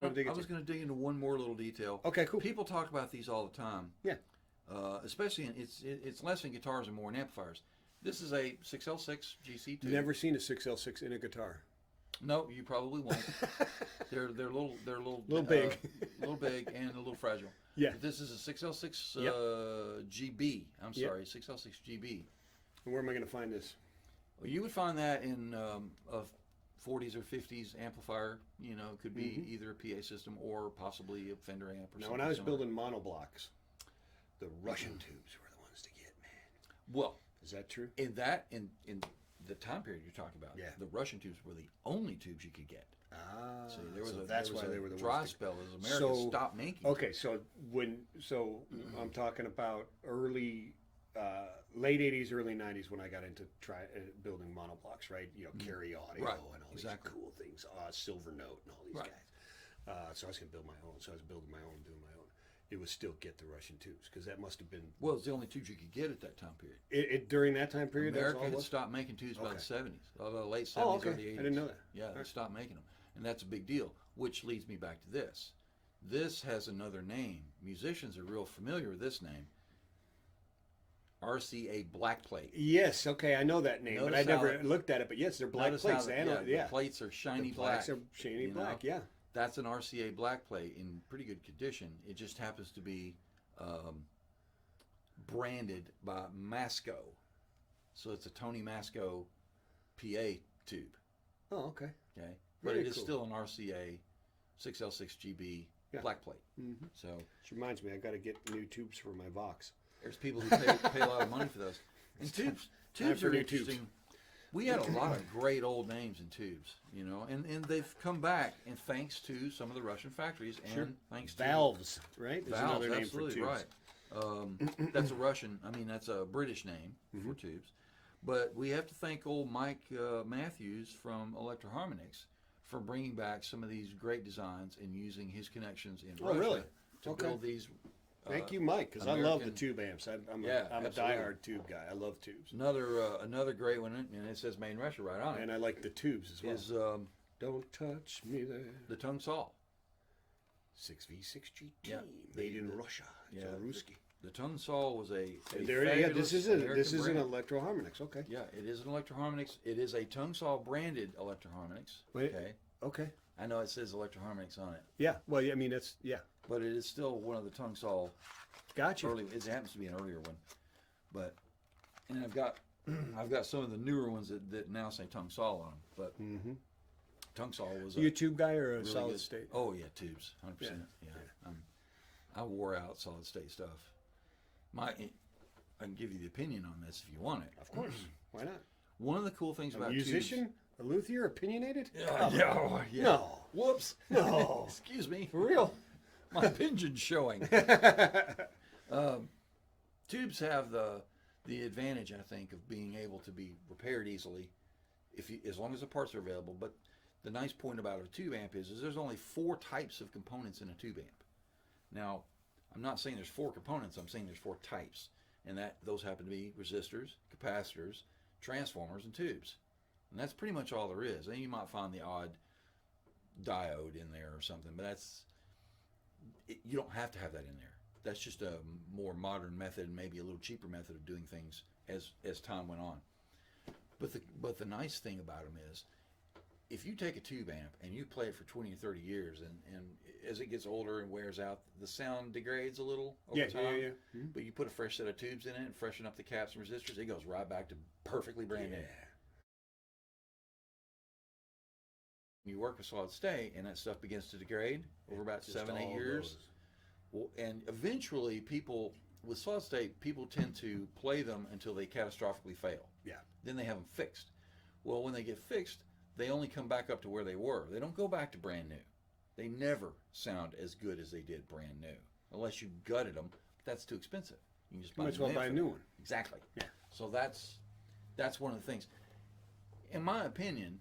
I was going to dig into one more little detail. Okay, cool. People talk about these all the time. Yeah. Especially it's less in guitars and more in amplifiers. This is a 6L6 GC2. Never seen a 6L6 in a guitar. No, you probably won't. they're little big, little big and a little fragile. Yeah. But this is a 6L6 Yep. GB. I'm Yep. sorry, 6L6 GB. And where am I going to find this? Well, you would find that in a 40s or 50s amplifier. You know, it could be either a PA system or possibly a Fender amp or Now, something. when I was similar. building monoblocks, the Russian tubes were the ones to get, man. Well, Is that true? in the time period you're talking about, Yeah. the Russian tubes were the only tubes you could get. Ah, So that's there was why a they were the dry ones. spell as America stopped making. Okay, so I'm talking about late '80s, early '90s when I got into building monoblocks, right? You know, Carry Audio Right, and all exactly. these cool things, Silver Note and all these Right. guys. So I was going to build my own. So I was building my own, doing my own. It was still get the Russian tubes because that must have been Well, it's the only tubes you could get at that time period. during that time period. That's America all it had was? stopped making tubes by the Okay. 70s, the late 70s, Oh, okay. early 80s. I didn't know that. Yeah, they Alright. stopped making them, and that's a big deal. Which leads me back to this. This has another name. Musicians are real familiar with this name. RCA black plate. Yes, okay, I know that name, but I Notice how never it- looked at it. But yes, they're black Notice plates. how Yeah. the plates are shiny The black. blacks are shiny you know? black. Yeah. That's an RCA black plate in pretty good condition. It just happens to be branded by Masco. So it's a Tony Masco PA tube. Oh, okay. Okay. But Very it is cool. still an RCA 6L6 GB Yeah. black plate. Mm-hmm. So Which reminds me, I got to get new tubes for my Vox. there's people who pay a lot of money for those. And tubes for are new tubes. interesting. We had a lot of great old names in tubes, you know, and they've come back, and thanks to some of the Russian factories, and thanks to Valves, right? Is Valves, another name absolutely for tubes. right. That's a Russian. I mean, that's a British name for tubes. But we have to thank old Mike Matthews from Electro-Harmonix for bringing back some of these great designs and using his connections in Russia really? to Okay. build these. Thank you, Mike, because I love the American- tube amps. I'm Yeah, a absolutely. diehard tube guy. I love tubes. Another great one, and it says made in Russia right on it. And I like the tubes as well. Is Don't touch me there. the tongue saw. 6V6 GT, Yeah. made in Russia. It's Yeah. a Ruski. The tongue saw was a There, yeah, fabulous this American is an brand. Electro-Harmonix. Okay. Yeah, it is an Electro-Harmonix. It is a tongue saw branded Electro-Harmonix. Wait. Okay, Okay. I know it says Electro-Harmonix on it, Yeah. Well, yeah, I mean, it's but it is still one of the tongue saw Gotcha. early. It happens to be an earlier one, but and I've got some of the newer ones that now say tongue saw on them. But tongue saw was You a tube guy or a really solid good- state? Oh yeah, tubes, 100%. Yeah, I wore out solid state stuff. I can give you the opinion on this if you want it. Of course. Why not? One of the cool things A about musician, a luthier, opinionated? Yeah, yeah. No. Whoops. No. Excuse me. For real? My pinion's showing. Tubes have the advantage, I think, of being able to be repaired easily, as long as the parts are available. But the nice point about a tube amp is there's only 4 types of components in a tube amp. Now, I'm not saying there's 4 components. I'm saying there's 4 types, and those happen to be resistors, capacitors, transformers, and tubes. And that's pretty much all there is. And you might find the odd diode in there or something, but you don't have to have that in there. That's just a more modern method, and maybe a little cheaper method of doing things as time went on. But the nice thing about them is, if you take a tube amp and you play it for 20 or 30 years, and as it gets older and wears out, the sound degrades a little over time. Yeah. Mhm. But you put a fresh set of tubes in it and freshen up the caps and resistors, it goes right back to perfectly brand new. You work with solid state, and that stuff begins to degrade over about Just 7-8 all years. goes. Well, and eventually, with solid state, people tend to play them until they catastrophically fail. Yeah. Then they have them fixed. Well, when they get fixed, they only come back up to where they were. They don't go back to brand new. They never sound as good as they did brand new, unless you gutted them. That's too expensive. You can just Might as well buy a new one. Exactly. Yeah. So that's one of the things. In my opinion,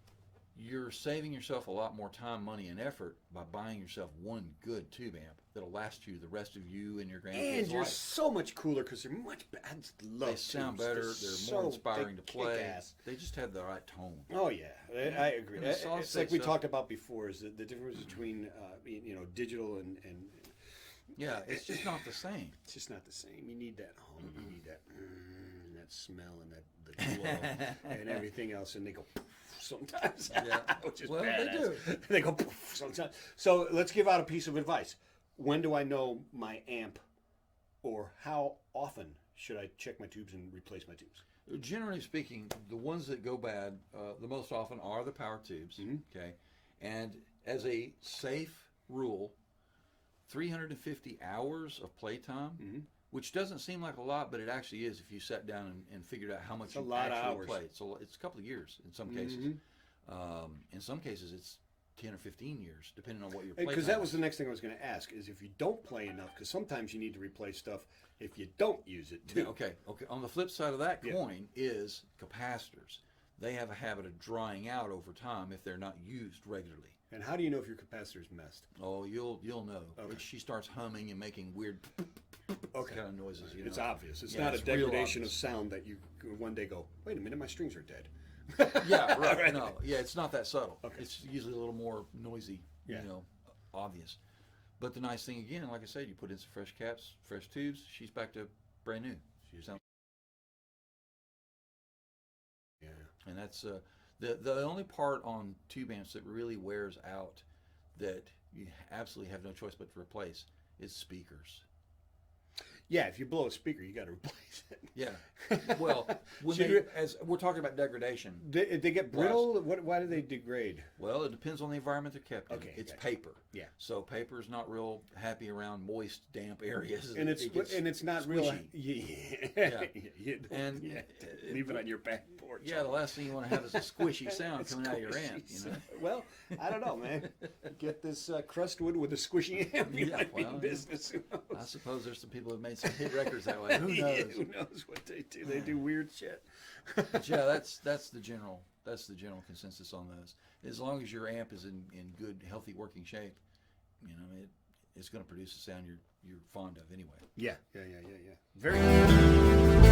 you're saving yourself a lot more time, money, and effort by buying yourself one good tube amp that'll last you the rest of you and your grandkids' And you're life. so much cooler because they're much better. I just love They sound tubes. better. They're so, more inspiring they to play. kick ass. They just have the right tone. Oh yeah, I agree. And the solid It's state like we stuff- talked about before. Is the difference between digital and Yeah, it's just not the same. it's just not the same. You need that home. You need that that smell and the glow and everything else. And they go poof sometimes. Yeah. Which is Well, they badass. do. They go poof sometimes. So let's give out a piece of advice. When do I know my amp, or how often should I check my tubes and replace my tubes? Generally speaking, the ones that go bad the most often are the power tubes. Okay, and as a safe rule, 350 hours of playtime, which doesn't seem like a lot, but it actually is if you sat down and figured out how much It's a you lot of actually hours. played. So it's a couple of years in some cases. In some cases, it's 10 or 15 years, depending on what your play Because time that was is. the next thing I was going to ask, is if you don't play enough, because sometimes you need to replace stuff if you don't use it too. Yeah, okay. On the flip side of that Yeah. coin is capacitors. They have a habit of drying out over time if they're not used regularly. And how do you know if your capacitor's messed? Oh, you'll know. Okay. She starts humming and making weird Okay. kind of noises. You It's know? obvious. It's Yeah, not a it's real degradation of obvious. sound that you one day go, wait a minute, my strings are dead. Yeah, right. Right. No, yeah, it's not that subtle. Okay. It's usually a little more noisy, Yeah. obvious. But the nice thing again, like I said, you put in some fresh caps, fresh tubes, she's back to brand new. She sounds, Yeah. and that's the only part on tube amps that really wears out that you absolutely have no choice but to replace is speakers. Yeah, if you blow a speaker, you got to replace it. Yeah. Well, when Should they, we- as we're talking about degradation, They get brittle? Why do they degrade? well, it depends on the environment they're kept in. Okay, It's gotcha. paper. Yeah. So paper's not real happy around moist, damp areas. And It gets it's not real. squishy. Yeah. And Yeah. Leave it on your back porch. Yeah, the last thing you want to have is a squishy sound coming out of your amp. You know. Well, I don't know, man. Get this crustwood with a squishy amp. You Yeah, might be well, in business. Who I knows? suppose there's some people who have made some hit records that way. Who Yeah, knows? who knows what they do? They do weird shit. But yeah, that's the general consensus on those. As long as your amp is in good, healthy working shape, it's going to produce a sound you're fond of anyway. Yeah. Very good.